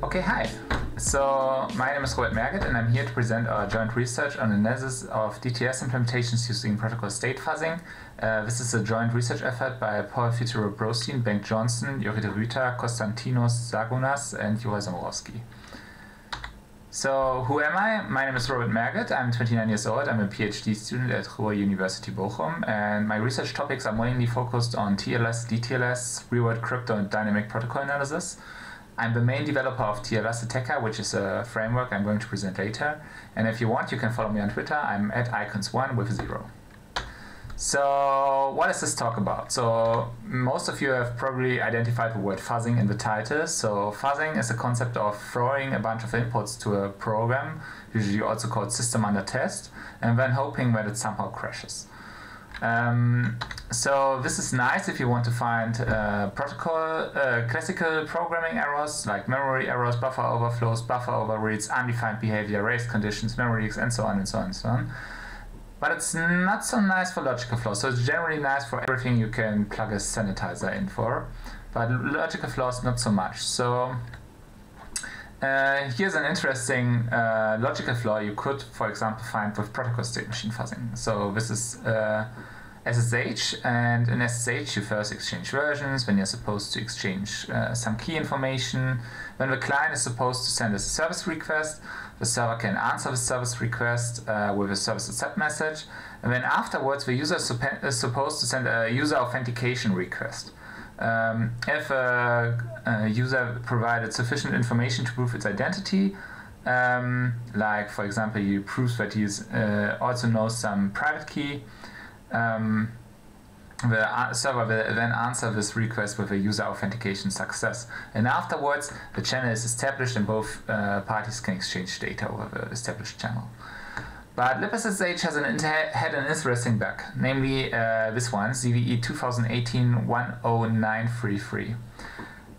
Okay, hi. So my name is Merget and I'm here to present our joint research on analysis of DTLS implementations using protocol state fuzzing. This is a joint research effort by Paul Fitero-Brostein, Bengt Johnson, Jorite Rüther, Konstantinos Zagunas, and Jura Zamorowski. So who am I? My name is Robert Merget. I'm 29 years old. I'm a PhD student at Ruhr University Bochum, and my research topics are mainly focused on TLS, DTLS, real-world crypto, and dynamic protocol analysis. I'm the main developer of TLS-Attacker, which is a framework I'm going to present later. And if you want, you can follow me on Twitter. I'm at icons1 with 0. So what is this talk about? So most of you have probably identified the word fuzzing in the title. So fuzzing is a concept of throwing a bunch of inputs to a program, usually also called system under test, and then hoping that it somehow crashes. So this is nice if you want to find classical programming errors like memory errors, buffer overflows, buffer overreads, undefined behavior, race conditions, memory leaks, and so on and so on and so on. But it's not so nice for logical flaws. So it's generally nice for everything you can plug a sanitizer in for, but logical flaws not so much. So here's an interesting logical flaw you could, for example, find with protocol state machine fuzzing. So this is SSH, and in SSH you first exchange versions, when you're supposed to exchange some key information. When the client is supposed to send us a service request, the server can answer the service request with a service accept message, and then afterwards the user is supposed to send a user authentication request. If a user provided sufficient information to prove its identity, like for example he proves that he also knows some private key, the server will then answer this request with a user authentication success. And afterwards the channel is established and both parties can exchange data over the established channel. But libSSH had an interesting bug, namely this one, CVE 2018-10933.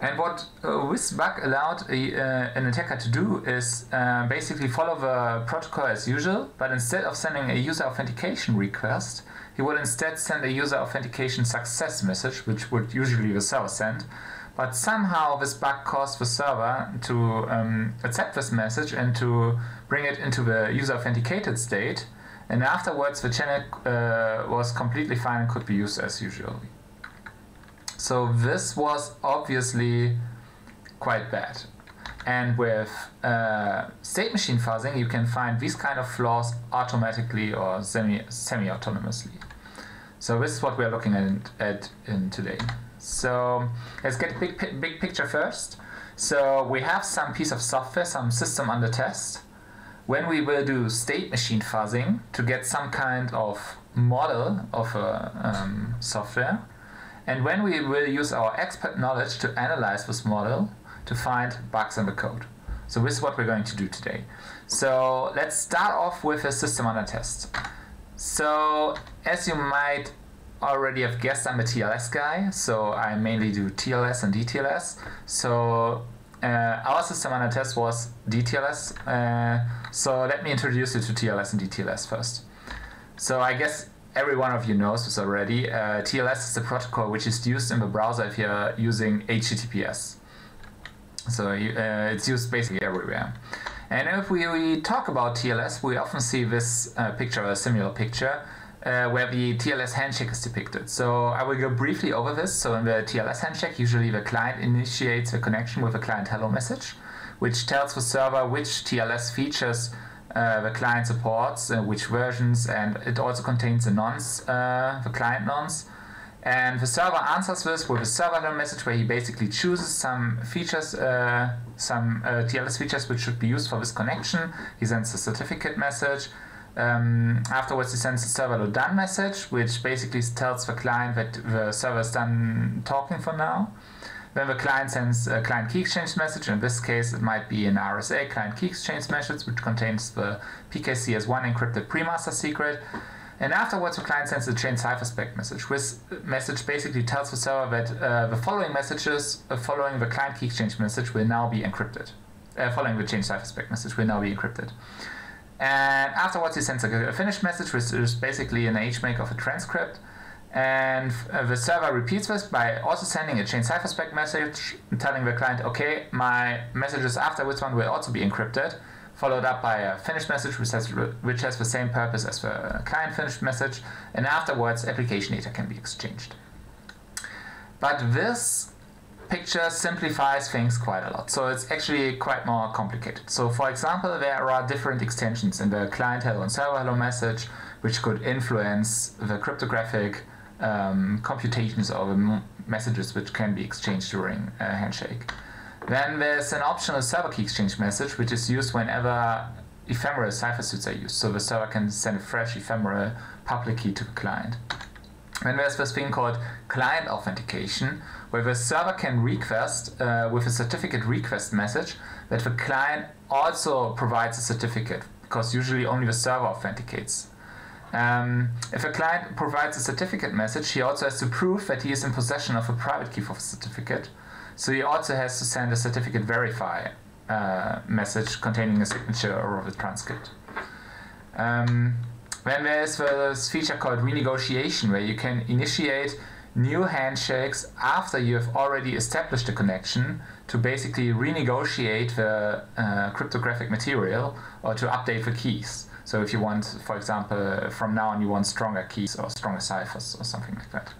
And what this bug allowed an attacker to do is basically follow the protocol as usual, but instead of sending a user authentication request, he would instead send a user authentication success message, which would usually the server send. But somehow this bug caused the server to accept this message and to bring it into the user authenticated state. And afterwards the channel was completely fine and could be used as usual. So this was obviously quite bad. And with state machine fuzzing, you can find these kind of flaws automatically or semi-autonomously. So this is what we are looking at in today. So let's get a big picture first. So we have some piece of software, some system under test. When we will do state machine fuzzing to get some kind of model of a software, and when we will use our expert knowledge to analyze this model to find bugs in the code. So this is what we're going to do today. So let's start off with a system under test. So as you might already have guessed, I'm a TLS guy, so I mainly do TLS and DTLS. So our system under test was DTLS. So let me introduce you to TLS and DTLS first. So I guess every one of you knows this already. TLS is the protocol which is used in the browser if you're using HTTPS. So it's used basically everywhere. And if we talk about TLS, we often see this picture, or a similar picture, where the TLS handshake is depicted. So I will go briefly over this. So in the TLS handshake, usually the client initiates the connection with a client hello message, which tells the server which TLS features the client supports, which versions, and it also contains the nonce, the client nonce. And the server answers this with a server hello message where he basically chooses some features, some TLS features which should be used for this connection. He sends a certificate message. Afterwards he sends a server hello done message, which basically tells the client that the server is done talking for now. Then the client sends a client key exchange message. In this case it might be an RSA client key exchange message, which contains the PKCS1 encrypted pre-master secret. And afterwards the client sends a chain cipherspec message. This message basically tells the server that the following messages following the client key exchange message will now be encrypted. Following the chain cipherspec message will now be encrypted. And afterwards he sends a finish message, which is basically an HMake of a transcript. And the server repeats this by also sending a chain cipherspec message telling the client, okay, my messages after this one will also be encrypted, followed up by a finished message which has the same purpose as the client finished message, and afterwards application data can be exchanged. But this picture simplifies things quite a lot, so it's actually quite more complicated. So for example, there are different extensions in the client hello and server hello message which could influence the cryptographic computations or the messages which can be exchanged during a handshake. Then there's an optional server key exchange message which is used whenever ephemeral cipher suits are used, so the server can send a fresh ephemeral public key to the client. Then there's this thing called client authentication, where the server can request with a certificate request message that the client also provides a certificate, because usually only the server authenticates. If a client provides a certificate message, he also has to prove that he is in possession of a private key for the certificate. So he also has to send a certificate verify message containing a signature or a transcript. Then there's this feature called renegotiation, where you can initiate new handshakes after you have already established a connection to basically renegotiate the cryptographic material or to update the keys. So if you want, for example, from now on you want stronger keys or stronger ciphers or something like that.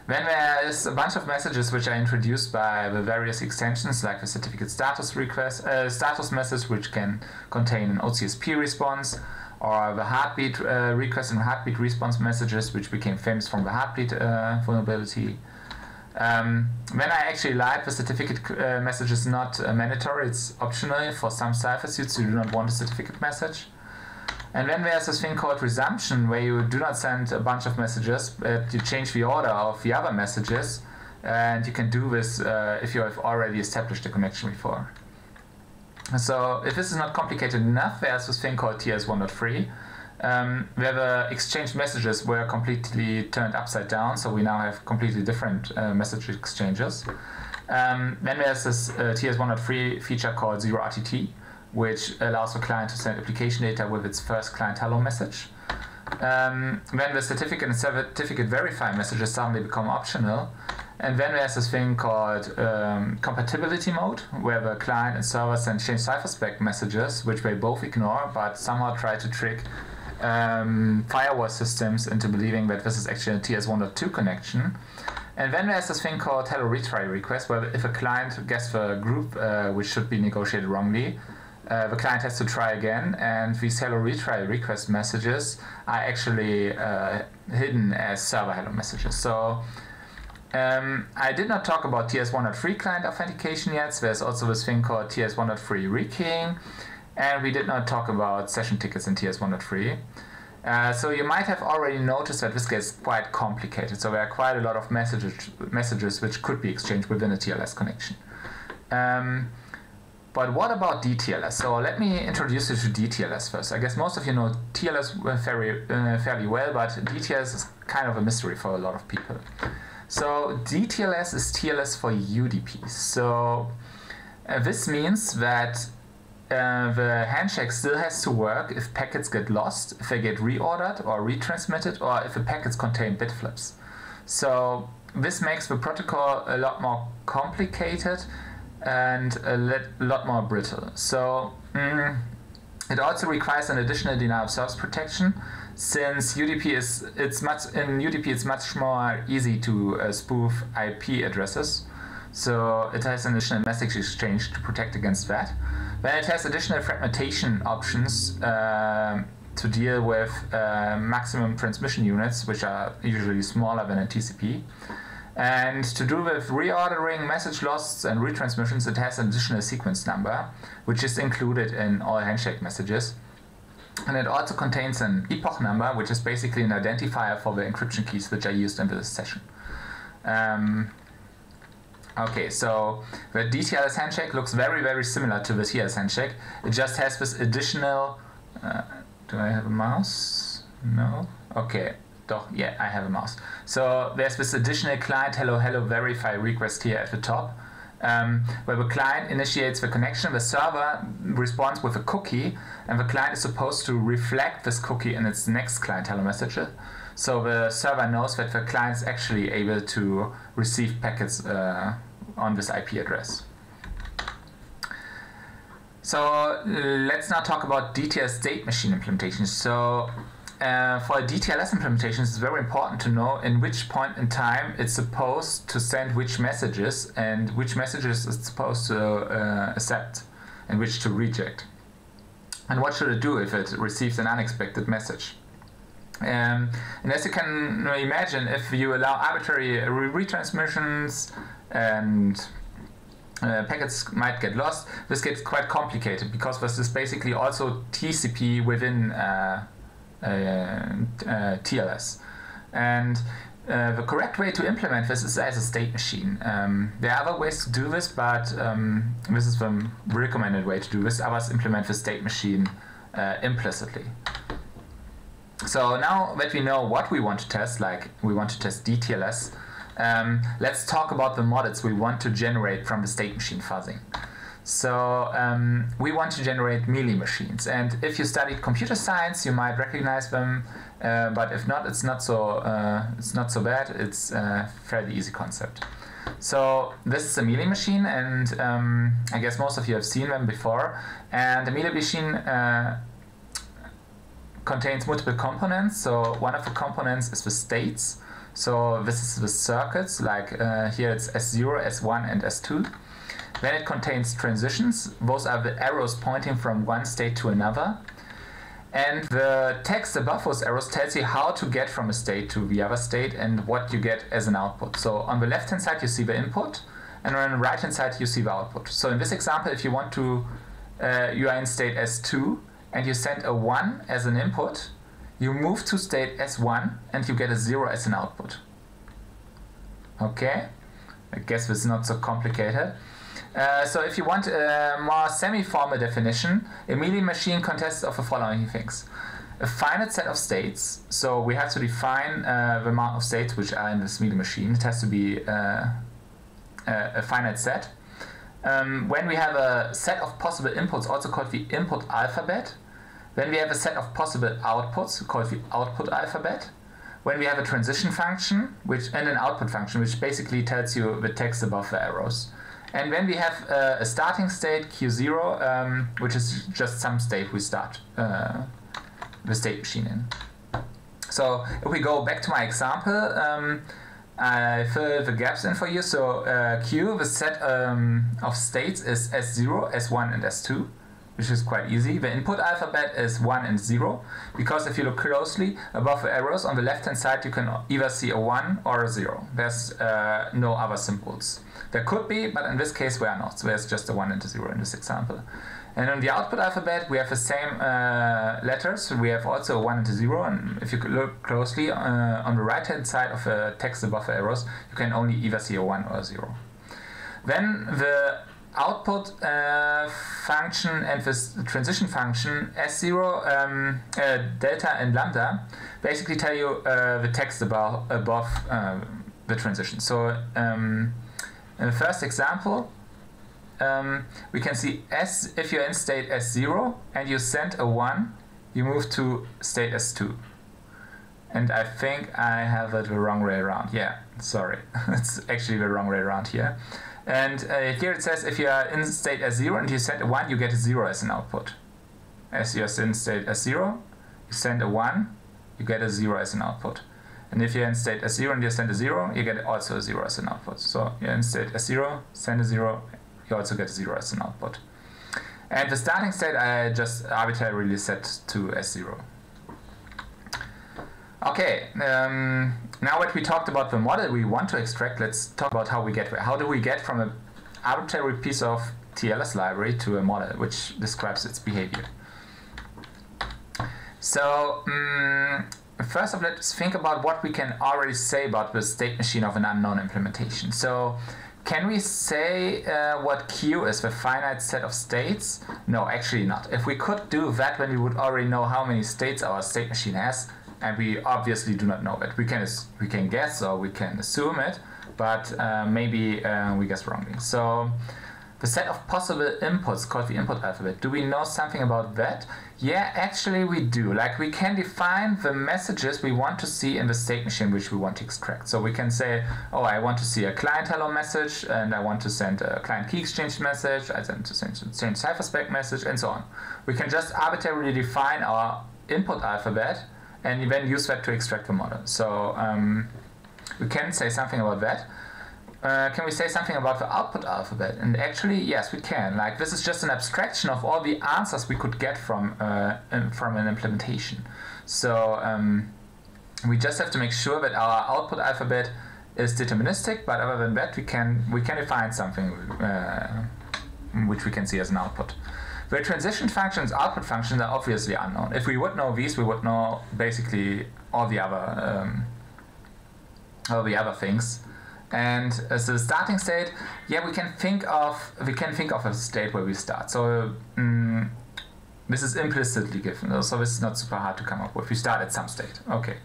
Then there is a bunch of messages which are introduced by the various extensions, like the certificate status request, status message, which can contain an OCSP response, or the heartbeat request and heartbeat response messages, which became famous from the heartbeat vulnerability. Then I actually like the certificate message is not mandatory, it's optional for some cipher suits you do not want a certificate message. And then there's this thing called resumption, where you do not send a bunch of messages, but you change the order of the other messages, and you can do this if you have already established a connection before. So if this is not complicated enough, there's this thing called TLS 1.3, where the exchange messages were completely turned upside down, so we now have completely different message exchanges. Then there's this TLS 1.3 feature called 0RTT, which allows the client to send application data with its first client hello message. Then the certificate and certificate verify messages suddenly become optional. And then there's this thing called compatibility mode, where the client and server send change cipherspec messages, which they both ignore, but somehow try to trick firewall systems into believing that this is actually a TLS 1.2 connection. And then there's this thing called hello retry request, where if a client gets the group which should be negotiated wrongly, the client has to try again, and these hello retry request messages are actually hidden as server hello messages. So I did not talk about TLS 1.3 client authentication yet, so there's also this thing called TLS 1.3 rekeying, and we did not talk about session tickets in TLS 1.3. So you might have already noticed that this gets quite complicated, so there are quite a lot of messages which could be exchanged within a TLS connection. But what about DTLS? So let me introduce you to DTLS first. I guess most of you know TLS fairly well, but DTLS is kind of a mystery for a lot of people. So DTLS is TLS for UDP. So this means that the handshake still has to work if packets get lost, if they get reordered or retransmitted, or if the packets contain bit flips. So this makes the protocol a lot more complicated and a lot more brittle. So it also requires an additional denial of service protection, since UDP it's much more easy to spoof IP addresses. So it has an additional message exchange to protect against that. Then it has additional fragmentation options to deal with maximum transmission units, which are usually smaller than a TCP. And to do with reordering, message loss, and retransmissions, it has an additional sequence number, which is included in all handshake messages. And it also contains an epoch number, which is basically an identifier for the encryption keys which are used in this session. Okay, so the DTLS handshake looks very, very similar to the TLS handshake. It just has this additional... do I have a mouse? No? Okay. Yeah, I have a mouse. So there's this additional client hello verify request here at the top, where the client initiates the connection, the server responds with a cookie, and the client is supposed to reflect this cookie in its next client hello message. So the server knows that the client is actually able to receive packets on this IP address. So let's now talk about DTLS State machine implementation. So for DTLS implementations, it's very important to know in which point in time it's supposed to send which messages and which messages it's supposed to accept and which to reject. And what should it do if it receives an unexpected message? And as you can imagine, if you allow arbitrary retransmissions and packets might get lost, this gets quite complicated because this is basically also TCP within TLS. And the correct way to implement this is as a state machine. There are other ways to do this, but this is the recommended way to do this. Others implement the state machine implicitly. So now that we know what we want to test, like we want to test DTLS, let's talk about the models we want to generate from the state machine fuzzing. So we want to generate Mealy machines, and if you studied computer science, you might recognize them. But if not, it's not so bad. It's a fairly easy concept. So this is a Mealy machine, and I guess most of you have seen them before. And the Mealy machine contains multiple components. So one of the components is the states. So this is the circuits, like here it's S0, S1, and S2. Then it contains transitions. Those are the arrows pointing from one state to another. And the text above those arrows tells you how to get from a state to the other state and what you get as an output. So on the left hand side you see the input, and on the right hand side you see the output. So in this example, if you want to, you are in state S2 and you send a 1 as an input, you move to state S1 and you get a 0 as an output. Okay, I guess this is not so complicated. So if you want a more semi-formal definition, a Mealy machine consists of the following things. A finite set of states, so we have to define the amount of states which are in this Mealy machine. It has to be a finite set. When we have a set of possible inputs, also called the input alphabet, then we have a set of possible outputs, called the output alphabet. When we have a transition function and an output function, which basically tells you the text above the arrows. And then we have a starting state, Q0, which is just some state we start the state machine in. So if we go back to my example, I fill the gaps in for you. So Q, the set of states is S0, S1, and S2, which is quite easy. The input alphabet is 1 and 0, because if you look closely above the arrows on the left hand side, you can either see a 1 or a 0. There's no other symbols. There could be, but in this case we are not. So there's just a 1 and a 0 in this example. And on the output alphabet we have the same letters. We have also a 1 and a 0, and if you look closely on the right hand side of the text above the arrows, you can only either see a 1 or a 0. Then the output function and this transition function S0, delta and lambda basically tell you the text above the transition. So in the first example, we can see if you're in state S0 and you send a 1, you move to state S2. And I think I have it the wrong way around. Yeah, sorry, it's actually the wrong way around here. And here it says if you are in state S0 and you send a 1, you get a 0 as an output. As you're in state S0, you send a 1, you get a 0 as an output. And if you're in state S0 and you send a 0, you get also a 0 as an output. So you're in state S0, send a 0, you also get a 0 as an output. And the starting state I just arbitrarily set to S0. Okay, now that we talked about the model we want to extract, let's talk about how we get there. How do we get from an arbitrary piece of TLS library to a model which describes its behavior? So first of all, let's think about what we can already say about the state machine of an unknown implementation. So can we say what Q is, the finite set of states? No, actually not. If we could do that, then we would already know how many states our state machine has, and we obviously do not know it. We can guess or we can assume it, but maybe we guess wrongly. So the set of possible inputs called the input alphabet. Do we know something about that? Yeah, actually we do. Like we can define the messages we want to see in the state machine which we want to extract. So we can say, oh, I want to see a client hello message, and I want to send a client key exchange message, I want to send a change cipherspec message, and so on. We can just arbitrarily define our input alphabet and then use that to extract the model. So we can say something about that. Can we say something about the output alphabet? And actually, yes, we can. Like this is just an abstraction of all the answers we could get from an implementation. So we just have to make sure that our output alphabet is deterministic. But other than that, we can define something which we can see as an output. The transition functions, output functions are obviously unknown. If we would know these, we would know basically all the other things. And as the starting state, yeah, we can think of a state where we start. So this is implicitly given. So this is not super hard to come up with. We start at some state. Okay.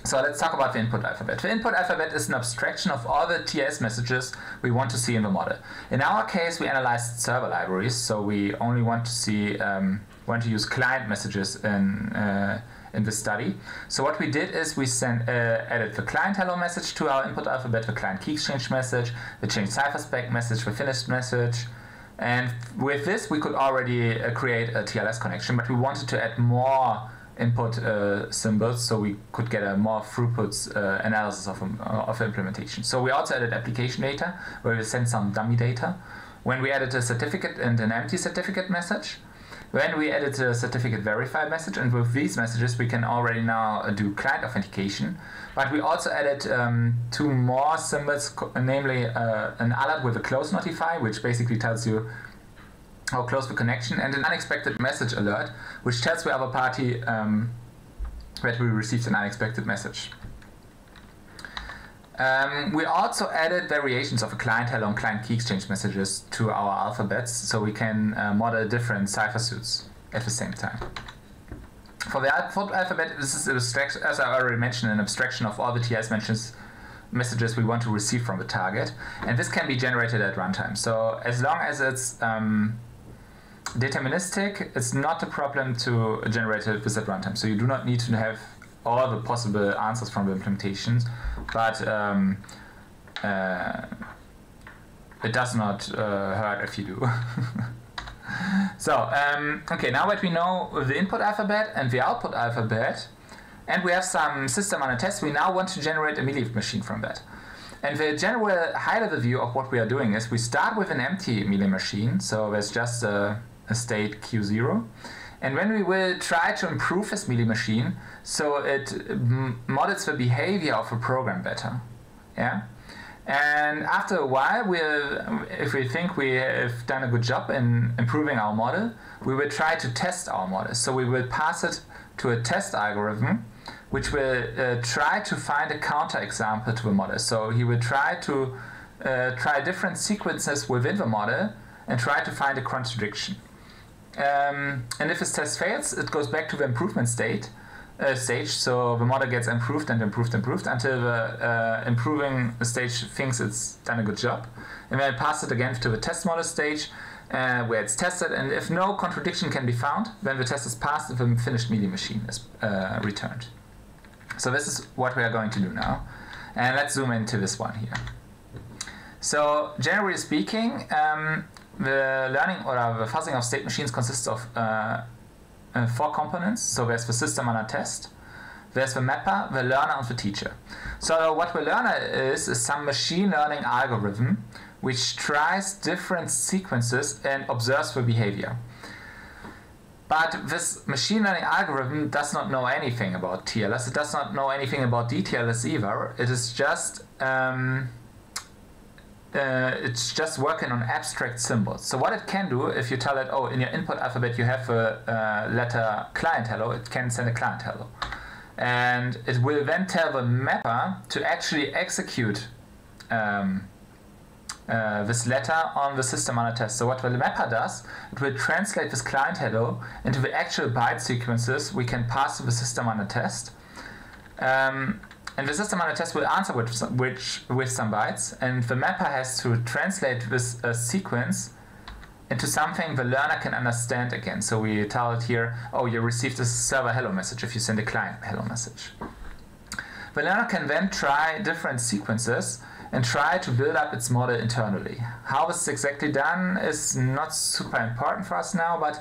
So let's talk about the input alphabet. The input alphabet is an abstraction of all the TLS messages we want to see in the model. In our case, we analyzed server libraries, so we only want to see want to use client messages in the study. So what we did is we added the client hello message to our input alphabet, the client key exchange message, the change cipherspec message, the finished message. And with this, we could already create a TLS connection, but we wanted to add more input symbols so we could get a more throughput analysis of implementation. So we also added application data, where we sent some dummy data. When we added a certificate and an empty certificate message, when we added a certificate verify message, and with these messages we can already now do client authentication. But we also added two more symbols, namely an alert with a close notify, which basically tells you how close the connection, and an unexpected message alert, which tells the other party that we received an unexpected message. We also added variations of a client hello and client key exchange messages to our alphabets, so we can model different cipher suits at the same time. For the output alphabet, this is, as I already mentioned, an abstraction of all the TLS messages we want to receive from the target, and this can be generated at runtime. So as long as it's deterministic, it's not a problem to generate this at runtime. So you do not need to have all the possible answers from the implementations, but it does not hurt if you do. So, okay, now that we know the input alphabet and the output alphabet, and we have some system on a test, we now want to generate a mealy machine from that. And the general high-level view of what we are doing is we start with an empty mealy machine, so there's just a state Q0. And then we will try to improve this mealy machine so it models the behavior of a program better. Yeah? And after a while, if we think we have done a good job in improving our model, we will try to test our model. So we will pass it to a test algorithm, which will try to find a counterexample to the model. So he will try to try different sequences within the model and try to find a contradiction. And if this test fails, it goes back to the improvement stage. So the model gets improved and improved until the improving stage thinks it's done a good job. And then pass it again to the test model stage where it's tested. And if no contradiction can be found, then the test is passed and the finished mealy machine is returned. So this is what we are going to do now. And let's zoom into this one here. So generally speaking, the learning or the fuzzing of state machines consists of 4 components. So there's the system on a test, there's the mapper, the learner, and the teacher. So what the learner is some machine learning algorithm which tries different sequences and observes the behavior. But this machine learning algorithm does not know anything about TLS. It does not know anything about DTLS either. It is just it's just working on abstract symbols. So what it can do, if you tell it, oh, in your input alphabet you have a letter client hello, it can send a client hello. And it will then tell the mapper to actually execute this letter on the system on a test. So what the mapper does, it will translate this client hello into the actual byte sequences we can pass to the system on a test. And And the system on a test will answer with some bytes, and the mapper has to translate this sequence into something the learner can understand again. So we tell it here, oh, you received a server hello message if you send a client hello message. The learner can then try different sequences and try to build up its model internally. How this is exactly done is not super important for us now, but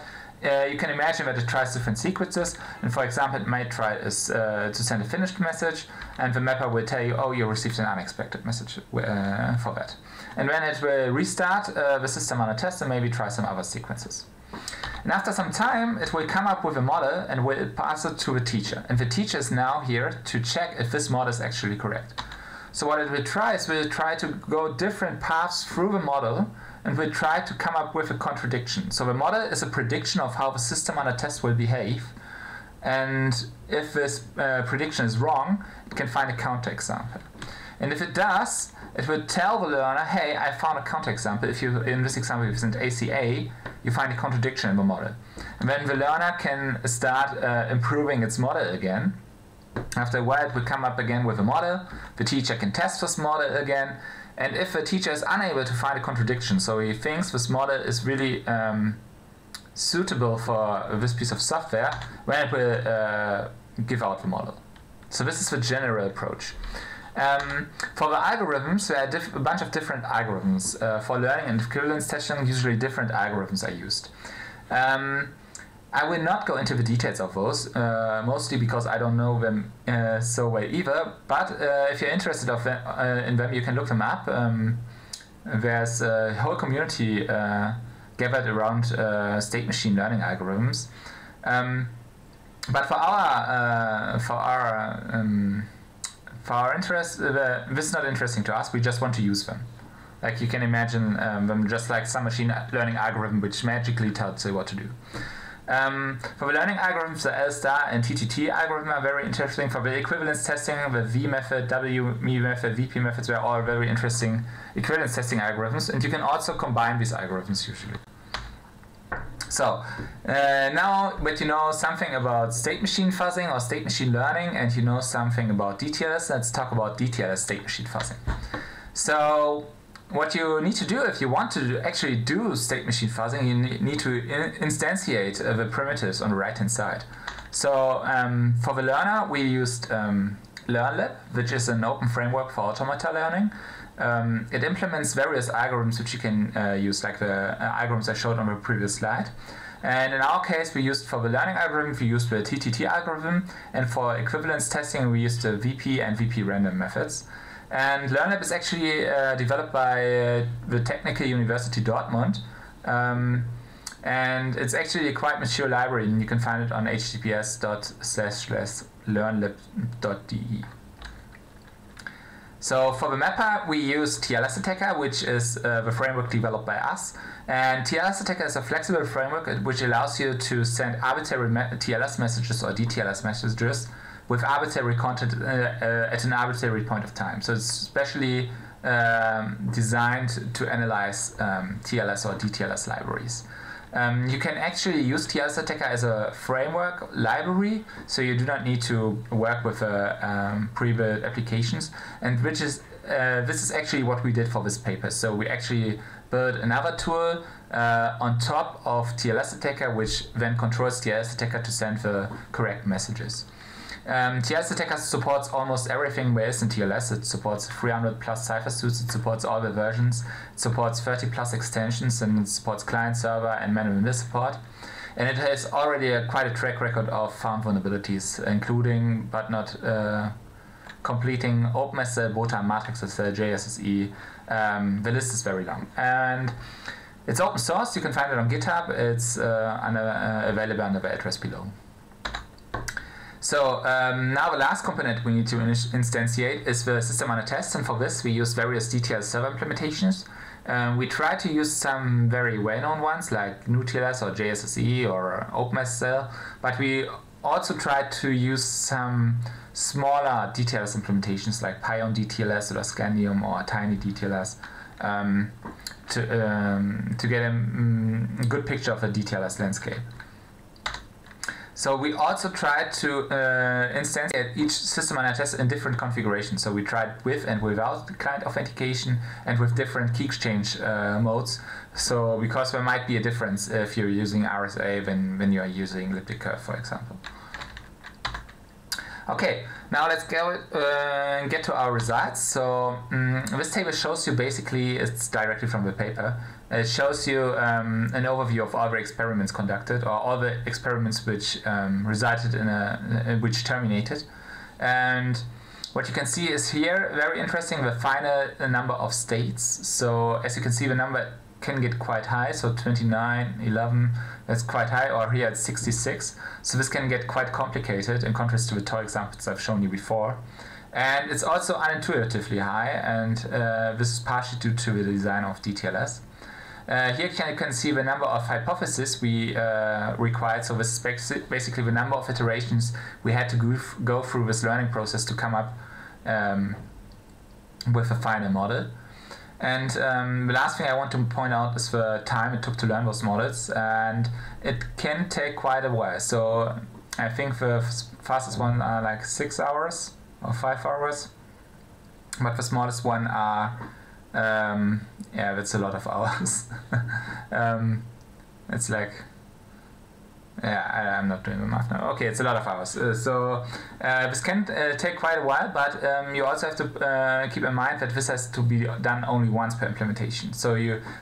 you can imagine that it tries different sequences, and for example, it might try to send a finished message, and the mapper will tell you, oh, you received an unexpected message for that. And then it will restart the system on a test and maybe try some other sequences. And after some time, it will come up with a model and will pass it to the teacher. And the teacher is now here to check if this model is actually correct. So what it will try is we'll try to go different paths through the model, and we'll try to come up with a contradiction. So the model is a prediction of how the system on a test will behave. And if this prediction is wrong, it can find a counterexample. And if it does, it will tell the learner, hey, I found a counterexample. If you, in this example, if you send ACA, you find a contradiction in the model. And then the learner can start improving its model again. After a while, it will come up again with a model. The teacher can test this model again. And if the teacher is unable to find a contradiction, so he thinks this model is really suitable for this piece of software, then it will give out the model. So this is the general approach. For the algorithms, there are a bunch of different algorithms. For learning and equivalence testing, usually different algorithms are used. I will not go into the details of those, mostly because I don't know them so well either, but if you're interested in them, you can look them up. There's a whole community gathered around state machine learning algorithms. But for our interest, this is not interesting to us. We just want to use them. Like you can imagine them just like some machine learning algorithm which magically tells you what to do. For the learning algorithms, the L-star and TTT algorithm are very interesting. For the equivalence testing, the V method, WME method, VP methods were all very interesting equivalence testing algorithms, and you can also combine these algorithms usually. So now that you know something about state machine fuzzing or state machine learning, and you know something about DTLS, let's talk about DTLS state machine fuzzing. So what you need to do if you want to actually do state machine fuzzing, you need to instantiate the primitives on the right hand side. So for the learner, we used LearnLib, which is an open framework for automata learning. It implements various algorithms which you can use, like the algorithms I showed on the previous slide. And in our case, we used for the learning algorithm, we used the TTT algorithm, and for equivalence testing, we used the VP and VP random methods. And LearnLib is actually developed by the Technical University Dortmund, and it's actually a quite mature library, and you can find it on https://learnlib.de. So for the mapper, we use TLS-Attacker, which is the framework developed by us. And TLS-Attacker is a flexible framework which allows you to send arbitrary TLS messages or DTLS messages with arbitrary content at an arbitrary point of time. So it's specially designed to analyze TLS or DTLS libraries. You can actually use TLS-Attacker as a framework library, so you do not need to work with pre-built applications. And this is actually what we did for this paper. So we actually built another tool on top of TLS-Attacker, which then controls TLS-Attacker to send the correct messages. TLS-Attacker supports almost everything there is in TLS. It supports 300 plus cipher suits, it supports all the versions, it supports 30 plus extensions, and it supports client server and manual support. And it has already quite a track record of found vulnerabilities, including but not completing OpenSSL, BOTA, MatrixSSL, JSSE. The list is very long. And it's open source, you can find it on GitHub, it's available under the address below. So now the last component we need to instantiate is the system on a test, and for this we use various DTLS server implementations. We try to use some very well-known ones like GNU-TLS or JSSE or OpenSSL, but we also try to use some smaller DTLS implementations like Pion DTLS or Scandium or Tiny DTLS to get a good picture of the DTLS landscape. So we also tried to instantiate each system under test in different configurations. So we tried with and without the client authentication and with different key exchange modes. So because there might be a difference if you're using RSA when you are using elliptic curve, for example. Okay, now let's go get to our results. So this table shows you basically, it's directly from the paper. It shows you an overview of all the experiments conducted, or all the experiments which resulted in which terminated. And what you can see is here, very interesting, the final number of states. So as you can see, the number can get quite high, so 29, 11, that's quite high, or here it's 66. So this can get quite complicated in contrast to the toy examples I've shown you before. And it's also unintuitively high, and this is partially due to the design of DTLS. Here you can see the number of hypotheses we required, so this is basically the number of iterations we had to go through this learning process to come up with a final model. And the last thing I want to point out is the time it took to learn those models, and it can take quite a while. So I think the fastest one are like 6 hours or 5 hours, but the smallest one are yeah, that's a lot of hours. It's like, yeah, I'm not doing the math now. Okay, it's a lot of hours. So this can take quite a while, but you also have to keep in mind that this has to be done only once per implementation. So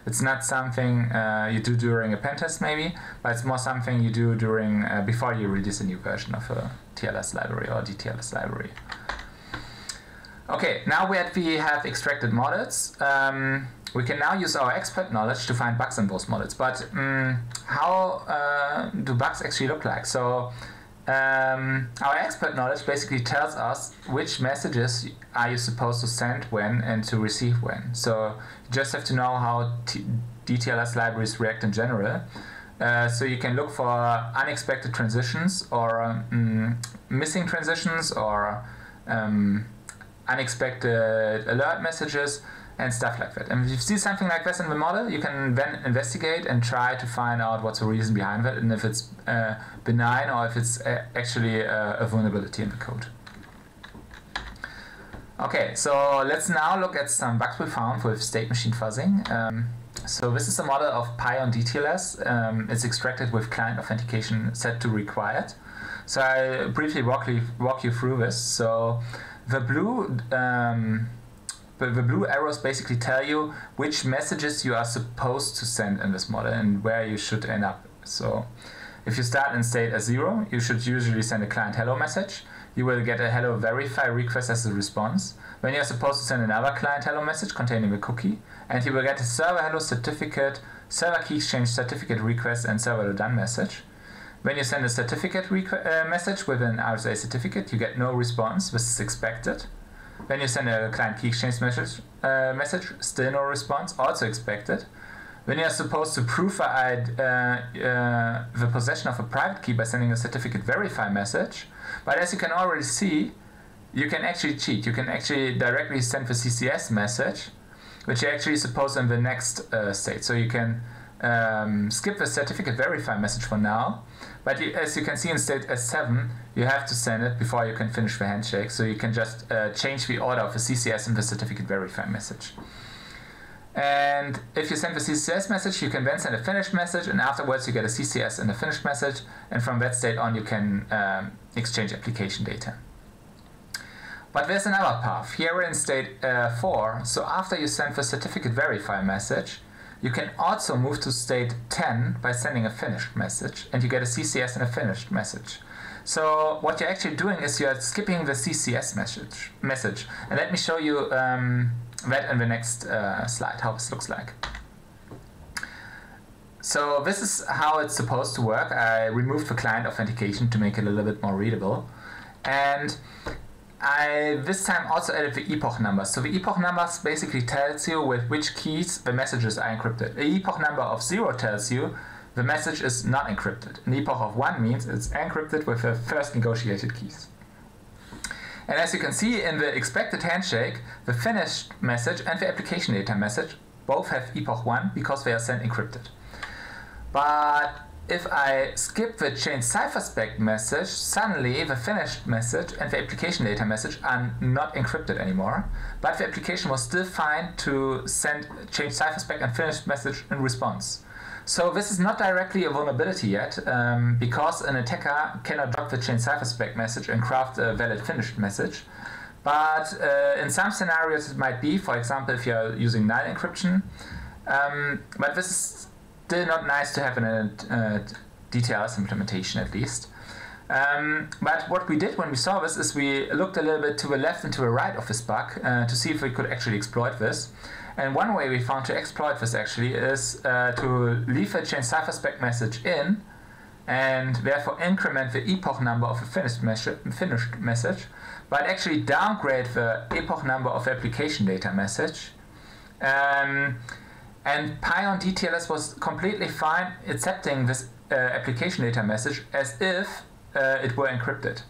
it's not something you do during a pen test maybe, but it's more something you do during before you release a new version of a TLS library or DTLS library. Okay, now that we have extracted models, we can now use our expert knowledge to find bugs in those models. But how do bugs actually look like? So our expert knowledge basically tells us which messages are you supposed to send when and to receive when. So you just have to know how DTLS libraries react in general. So you can look for unexpected transitions, or missing transitions, or unexpected alert messages and stuff like that. And if you see something like this in the model, you can then investigate and try to find out what's the reason behind it, and if it's benign or if it's actually a vulnerability in the code. Okay, so let's now look at some bugs we found with state machine fuzzing. So this is a model of Pi on DTLS. It's extracted with client authentication set to required. So I'll briefly walk you through this. So the blue arrows basically tell you which messages you are supposed to send in this model and where you should end up. So if you start in state as 0, you should usually send a client hello message. You will get a hello verify request as a response. Then you're supposed to send another client hello message containing a cookie, and you will get a server hello certificate, server key exchange certificate request, and server done message. When you send a certificate message with an RSA certificate, you get no response. This is expected. When you send a client key exchange message, still no response, also expected. When you are supposed to prove the possession of a private key by sending a certificate verify message, but as you can already see, you can actually cheat. You can actually directly send the CCS message, which you actually suppose in the next state. So you can skip the certificate verify message for now, but as you can see in state S7, you have to send it before you can finish the handshake. So you can just change the order of the CCS and the certificate verify message. And if you send the CCS message, you can then send a finished message, and afterwards you get a CCS and a finished message, and from that state on you can exchange application data. But there's another path. Here we're in state 4, so after you send the certificate verify message, you can also move to state 10 by sending a finished message, and you get a CCS and a finished message. So what you're actually doing is you're skipping the CCS message. And let me show you that in the next slide, how this looks like. So this is how it's supposed to work. I removed the client authentication to make it a little bit more readable. And I this time also added the epoch numbers. So the epoch numbers basically tells you with which keys the messages are encrypted. An epoch number of 0 tells you the message is not encrypted. An epoch of 1 means it's encrypted with the first negotiated keys. And as you can see in the expected handshake, the finished message and the application data message both have epoch 1 because they are sent encrypted. But if I skip the change cipherspec message, suddenly the finished message and the application data message are not encrypted anymore, but the application was still fine to send change cipherspec and finished message in response. So this is not directly a vulnerability yet, because an attacker cannot drop the change cipherspec message and craft a valid finished message. But in some scenarios it might be, for example, if you're using null encryption. But this is still not nice to have in a DTLS implementation, at least. But what we did when we saw this is we looked a little bit to the left and to the right of this bug to see if we could actually exploit this. And one way we found to exploit this actually is to leave a change cipherspec message in and therefore increment the epoch number of a finished message, but actually downgrade the epoch number of the application data message. And Python DTLS was completely fine accepting this application data message as if it were encrypted.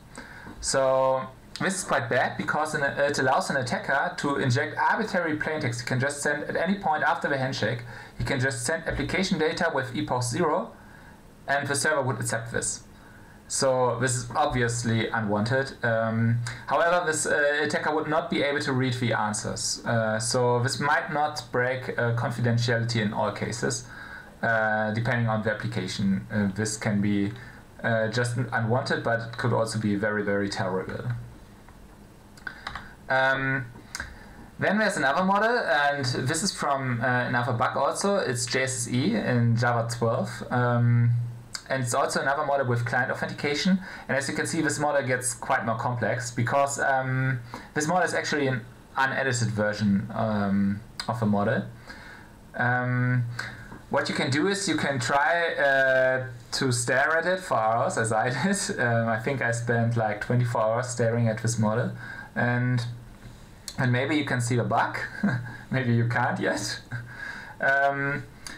So this is quite bad because it allows an attacker to inject arbitrary plaintext. He can just send at any point after the handshake, he can just send application data with epoch 0 and the server would accept this. So this is obviously unwanted. However, this attacker would not be able to read the answers. So this might not break confidentiality in all cases, depending on the application. This can be just unwanted, but it could also be very, very terrible. Then there's another model, and this is from another bug also. It's JSSE in Java 12. And it's also another model with client authentication. And as you can see, this model gets quite more complex because this model is actually an unedited version of a model. What you can do is you can try to stare at it for hours, as I did. I think I spent like 24 hours staring at this model. And maybe you can see a bug. Maybe you can't yet.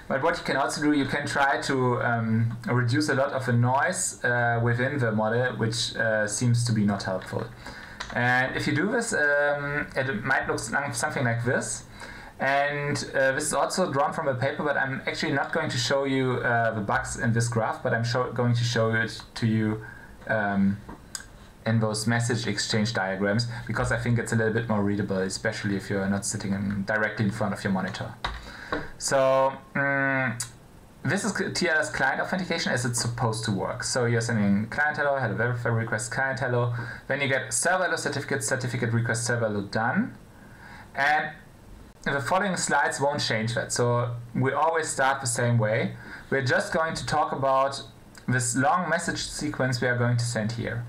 But what you can also do, you can try to reduce a lot of the noise within the model, which seems to be not helpful. And if you do this, it might look something like this. And this is also drawn from a paper, but I'm actually not going to show you the bugs in this graph, but I'm going to show it to you in those message exchange diagrams, because I think it's a little bit more readable, especially if you're not sitting directly in front of your monitor. So this is TLS client authentication as it's supposed to work. So you're sending client hello, hello verify request client hello. Then you get server hello certificate request server hello done. And the following slides won't change that. So we always start the same way. We're just going to talk about this long message sequence we are going to send here.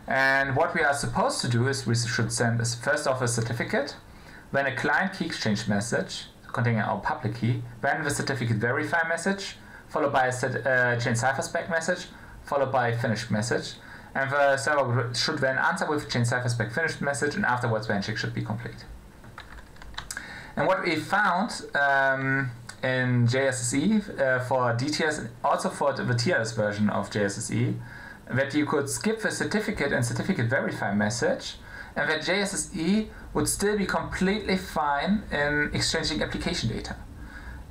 And what we are supposed to do is we should send first off a certificate, then a client key exchange message containing our public key, then the certificate verify message, followed by a change cipherspec message, followed by a finished message. And the server should then answer with change cipherspec finished message, and afterwards the handshake should be complete. And what we found in JSSE for DTLS, and also for the TLS version of JSSE, that you could skip the certificate and certificate verify message, and that JSSE would still be completely fine in exchanging application data.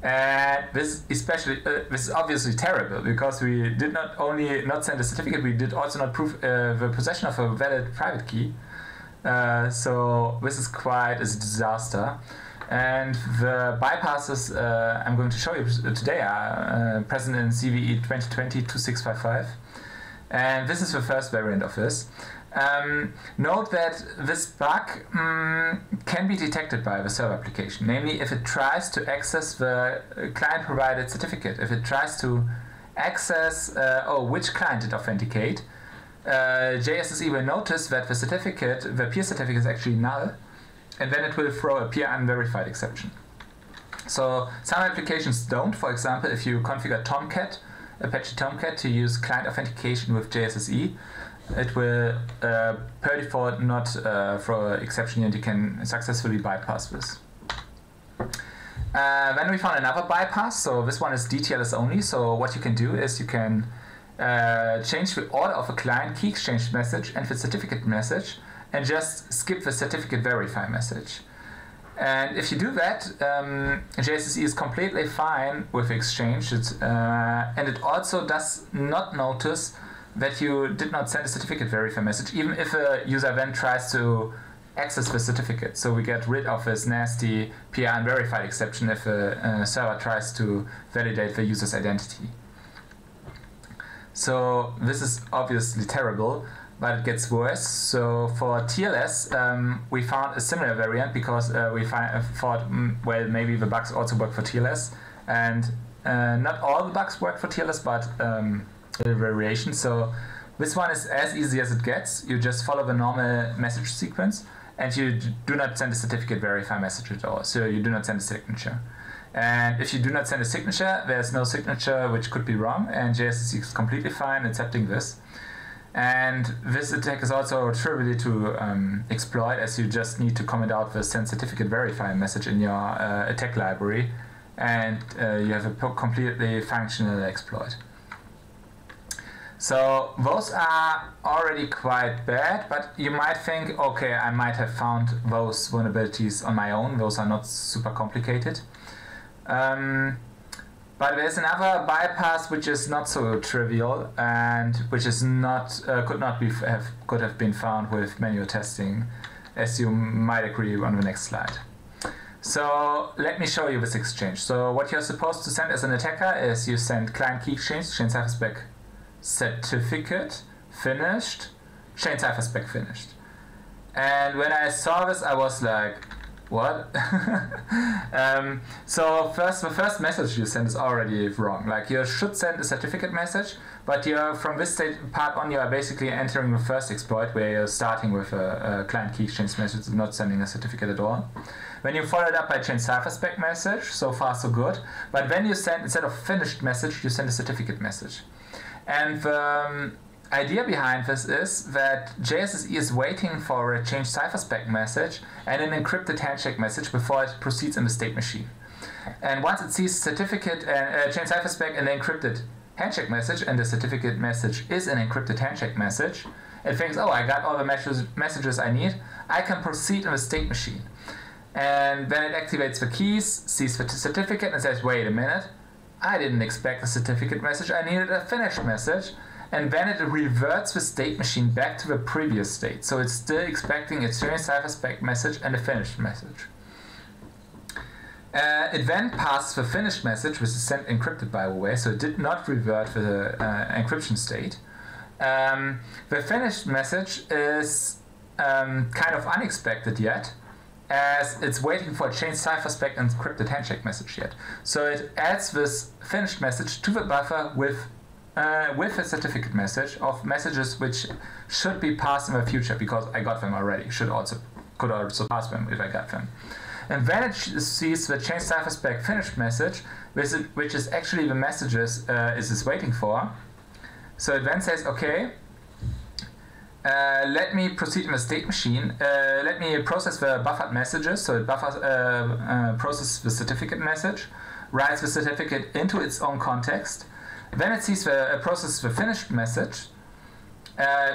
And this is obviously terrible, because we did not only not send a certificate, we did also not prove the possession of a valid private key. So this is quite a disaster. And the bypasses I'm going to show you today are present in CVE 2020-2655. And this is the first variant of this. Note that this bug can be detected by the server application, namely if it tries to access the client-provided certificate. If it tries to access which client did authenticate, JSSE will notice that the certificate, the peer certificate, is actually null, and then it will throw a peer unverified exception. So some applications don't. For example, if you configure Tomcat, Apache Tomcat, to use client authentication with JSSE, it will per default not throw an exception, and you can successfully bypass this. Then we found another bypass. So this one is DTLS only. So what you can do is you can change the order of a client key exchange message and the certificate message, and just skip the certificate verify message. And if you do that, JSSE is completely fine with exchange, and it also does not notice that you did not send a certificate verify message, even if a user then tries to access the certificate. So we get rid of this nasty PR unverified exception if a server tries to validate the user's identity. So this is obviously terrible, but it gets worse. So for TLS, we found a similar variant because we thought, well, maybe the bugs also work for TLS. And not all the bugs work for TLS, but a variation. So this one is as easy as it gets. You just follow the normal message sequence, and you do not send a certificate verify message at all. So you do not send a signature. And if you do not send a signature, there's no signature which could be wrong, and JSSE is completely fine accepting this. And this attack is also trivial to exploit, as you just need to comment out the send certificate verify message in your attack library, and you have a completely functional exploit. So those are already quite bad, but you might think, okay, I might have found those vulnerabilities on my own. Those are not super complicated. But there's another bypass which is not so trivial and which is not could have been found with manual testing, as you might agree on the next slide. So let me show you this exchange. So what you're supposed to send as an attacker is you send client key exchange, chain cipherspec certificate finished, chain cipherspec finished. And when I saw this, I was like, what? So the first message you send is already wrong. Like, you should send a certificate message, but you're from this part on, you are basically entering the first exploit where you're starting with a client key exchange message and not sending a certificate at all. Then you follow it up by chain cipherspec message, so far so good. But then you send, instead of finished message, you send a certificate message. And the idea behind this is that JSSE is waiting for a change cipherspec message and an encrypted handshake message before it proceeds in the state machine. And once it sees certificate and change cipherspec and the encrypted handshake message, and the certificate message is an encrypted handshake message, it thinks, oh, I got all the messages I need, I can proceed in the state machine. And then it activates the keys, sees the certificate, and says, wait a minute, I didn't expect a certificate message, I needed a finished message. And then it reverts the state machine back to the previous state. So it's still expecting a change cipherspec message and a finished message. It then passed the finished message, which is sent encrypted, by the way, so it did not revert the encryption state. The finished message is kind of unexpected yet, as it's waiting for a change cipherspec encrypted handshake message yet. So it adds this finished message to the buffer with a certificate message of messages which should be passed in the future, because I got them already. Could also pass them if I got them. And then it sees the change cipherspec finished message, which is actually the messages it is waiting for. So it then says, okay, let me proceed in the state machine. Let me process the buffered messages. So it processes the certificate message, writes the certificate into its own context. Then it sees processes the finished message,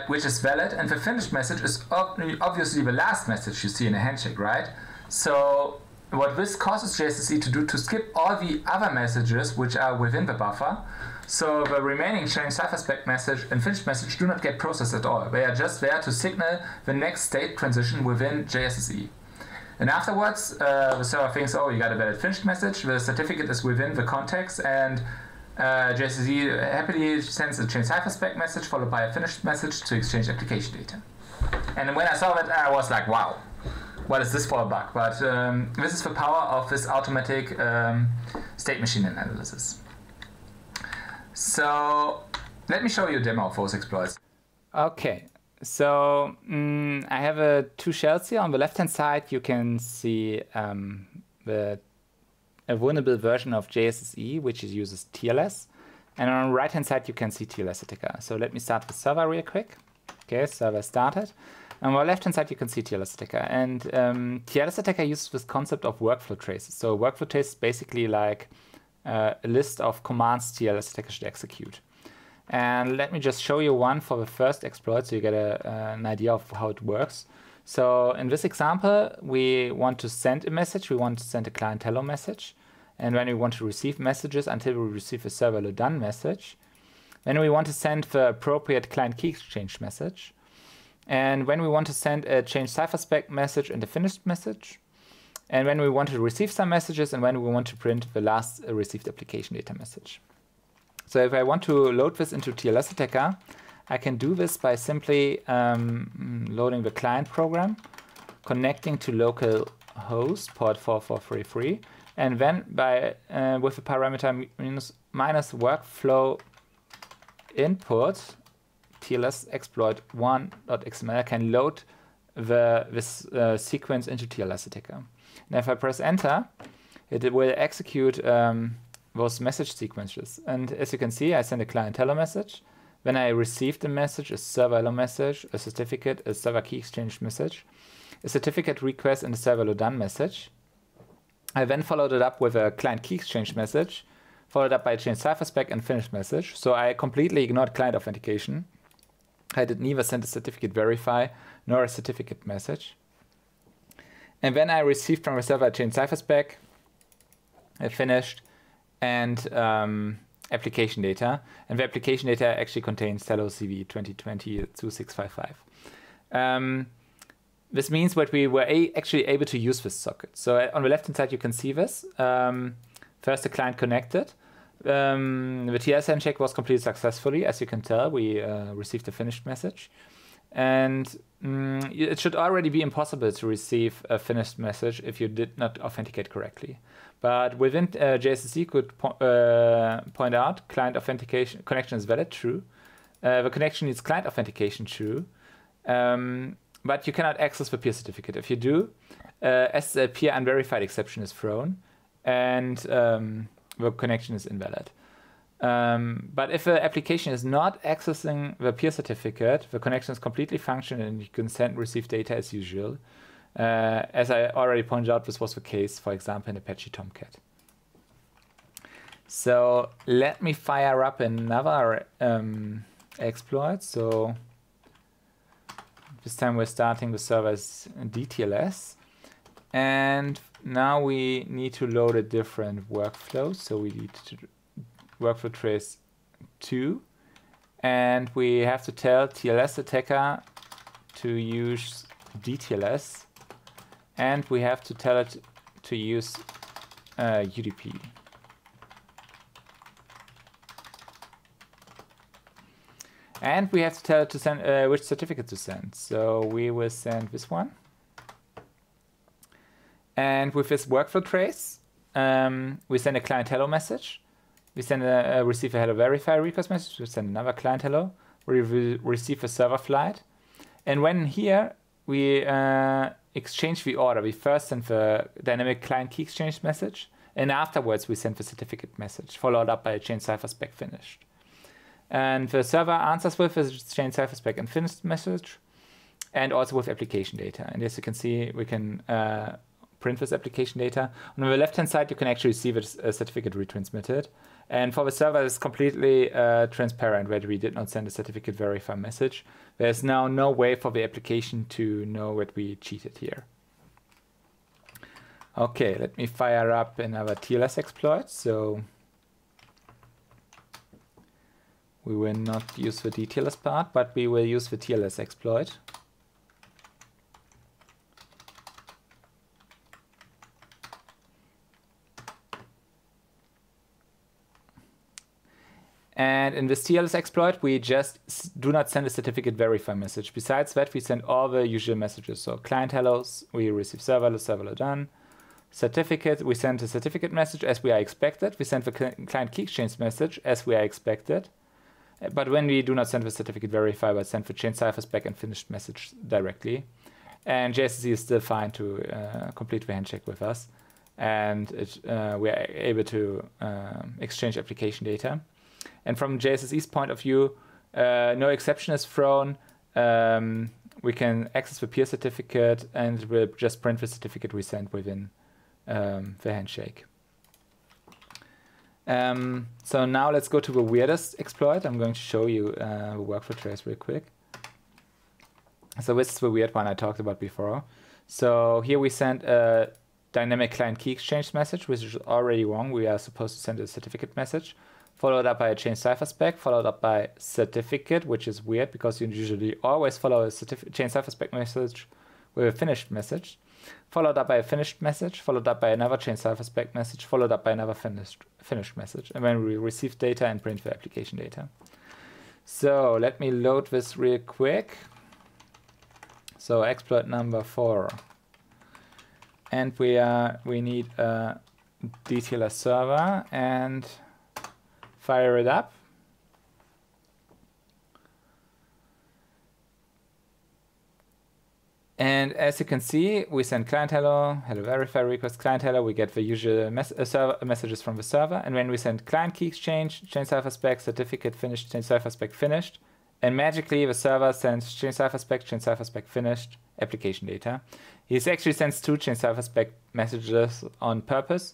which is valid, and the finished message is obviously the last message you see in a handshake, right? So what this causes JSSE to do to skip all the other messages which are within the buffer. So the remaining change cipherspec message and finished message do not get processed at all. They are just there to signal the next state transition within JSSE. And afterwards, the server thinks, oh, you got a valid finished message, the certificate is within the context, and JSSE happily sends a change cipherspec message followed by a finished message to exchange application data. And when I saw that, I was like, wow, what is this for a bug? But this is the power of this automatic state machine analysis. So let me show you a demo of those exploits. Okay, so I have two shells here. On the left-hand side, you can see a vulnerable version of JSSE, which uses TLS. And on the right-hand side, you can see TLS-Attacker. So let me start the server real quick. Okay, server started. On the left-hand side, you can see TLS-Attacker. And TLS-Attacker uses this concept of workflow traces. So workflow trace is basically like a list of commands TLS-Attacker should execute. And let me just show you one for the first exploit so you get an idea of how it works. So in this example, we want to send a message. We want to send a client hello message. And when we want to receive messages until we receive a server hello done message. Then we want to send the appropriate client key exchange message. And when we want to send a change cipherspec message and a finished message. And when we want to receive some messages and when we want to print the last received application data message. So if I want to load this into TLS-Attacker, I can do this by simply loading the client program, connecting to local host port 4433, and then by with the parameter minus workflow input TLS exploit 1.xml can load this sequence into TLS-Attacker. And if I press enter, it will execute those message sequences. And as you can see, I send a client hello message. When I receive the message, a server hello message, a certificate, a server key exchange message, a certificate request, and a server hello done message. I then followed it up with a client key exchange message, followed up by a change cipherspec and finished message. So I completely ignored client authentication. I did neither send a certificate verify nor a certificate message. And then I received from the server a change cipherspec, a finished, and application data. And the application data actually contains hello CV 2020-2655. This means that we were actually able to use this socket. So on the left-hand side, you can see this. First, the client connected. The TLS handshake was completed successfully. As you can tell, we received a finished message. And it should already be impossible to receive a finished message if you did not authenticate correctly. But within JSSE could point out client authentication connection is valid, true. The connection needs client authentication, true. But you cannot access the peer certificate. If you do, as a peer unverified exception is thrown, and the connection is invalid. But if the application is not accessing the peer certificate, the connection is completely functional and you can send and receive data as usual. As I already pointed out, this was the case, for example, in Apache Tomcat. So let me fire up another exploit. So this time we're starting with servers DTLS. And now we need to load a different workflow. So we need to workflow trace 2. And we have to tell TLS-Attacker to use DTLS. And we have to tell it to use UDP. And we have to tell it to send which certificate to send. So we will send this one. And with this workflow trace, we send a client hello message. We send receive a hello verify request message. We send another client hello. We receive a server flight. And when here we exchange the order, we first send the dynamic client key exchange message, and afterwards we send the certificate message, followed up by a change cipherspec finished. And the server answers with a change cipherspec and finished message, and also with application data. And as you can see, we can print this application data. On the left-hand side, you can actually see the certificate retransmitted. And for the server, it's completely transparent whether we did not send a certificate verify message. There's now no way for the application to know that we cheated here. Okay, let me fire up another TLS exploit. So we will not use the DTLS part, but we will use the TLS exploit. And in this TLS exploit, we just do not send a certificate verify message. Besides that, we send all the usual messages. So client hellos, we receive server hello done. Certificate, we send a certificate message as we are expected. We send the client key exchange message as we are expected. But when we do not send the certificate verify, but send the change cipherspec and finished message directly. And JSSE is still fine to complete the handshake with us. And we are able to exchange application data. And from JSSE's point of view, no exception is thrown. We can access the peer certificate and we'll just print the certificate we sent within the handshake. So now let's go to the weirdest exploit. I'm going to show you the workflow trace real quick. So this is the weird one I talked about before. So here we send a dynamic client key exchange message, which is already wrong. We are supposed to send a certificate message, followed up by a chain cipher spec, followed up by certificate, which is weird because you usually always follow a chain cipher spec message with a finished message, followed up by a finished message, followed up by another chain cipher spec message, followed up by another finished message, and then we receive data and print the application data. So let me load this real quick. So exploit number 4. And we need a DTLS server and fire it up. And as you can see, we send client hello verify request client hello. We get the usual messages from the server. And when we send client key exchange, chain cipher spec, certificate finished, chain cipher spec finished. And magically the server sends chain cipher spec finished, application data. He actually sends 2 chain cipher spec messages on purpose.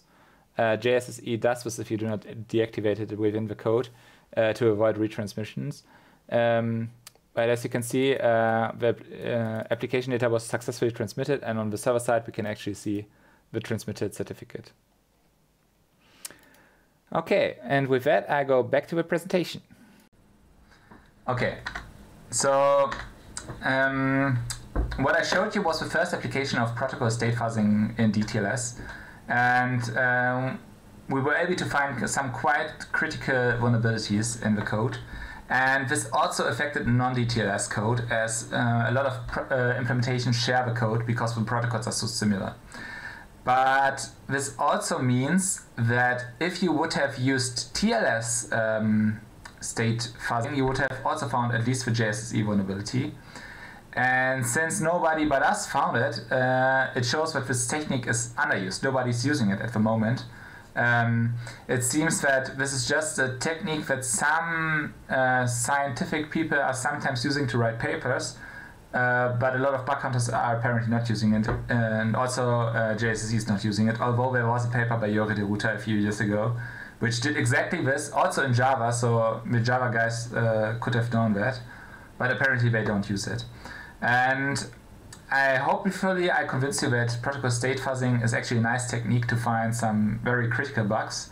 JSSE does this if you do not deactivate it within the code to avoid retransmissions. But as you can see, the application data was successfully transmitted, and on the server side we can actually see the transmitted certificate. Okay, and with that I go back to the presentation. Okay, so what I showed you was the first application of protocol state fuzzing in DTLS, and we were able to find some quite critical vulnerabilities in the code. And this also affected non-DTLS code, as a lot of implementations share the code because the protocols are so similar. But this also means that if you would have used TLS state fuzzing, you would have also found at least the JSSE vulnerability. And since nobody but us found it, it shows that this technique is underused. Nobody's using it at the moment. It seems that this is just a technique that some scientific people are sometimes using to write papers, but a lot of bug hunters are apparently not using it, and also JSSE is not using it, although there was a paper by Jori de Ruta a few years ago which did exactly this, also in Java, so the Java guys could have known that, but apparently they don't use it. And hopefully I convinced you that protocol state fuzzing is actually a nice technique to find some very critical bugs.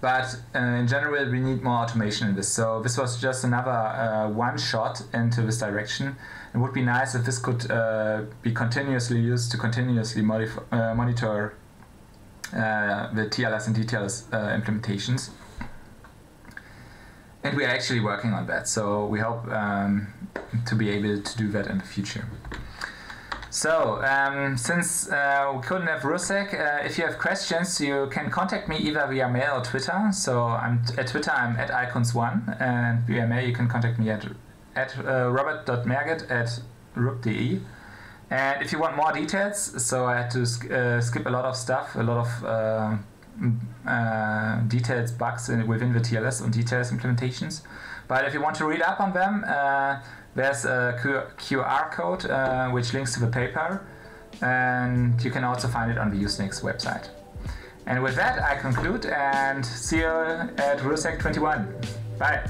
But in general we need more automation in this. So this was just another one shot into this direction. It would be nice if this could be continuously used to continuously monitor the TLS and DTLS implementations. And we are actually working on that, so we hope to be able to do that in the future. So, since we couldn't have RuhrSec, if you have questions, you can contact me either via mail or Twitter. So at Twitter I'm at icons1, and via mail you can contact me at robert.merget@ruhr.de. And if you want more details, so I had to skip a lot of stuff, a lot of details, bugs within the TLS and DTLS implementations. But if you want to read up on them, there's a QR code which links to the paper, and you can also find it on the Usenix website. And with that I conclude, and see you at RuhrSec 21. Bye!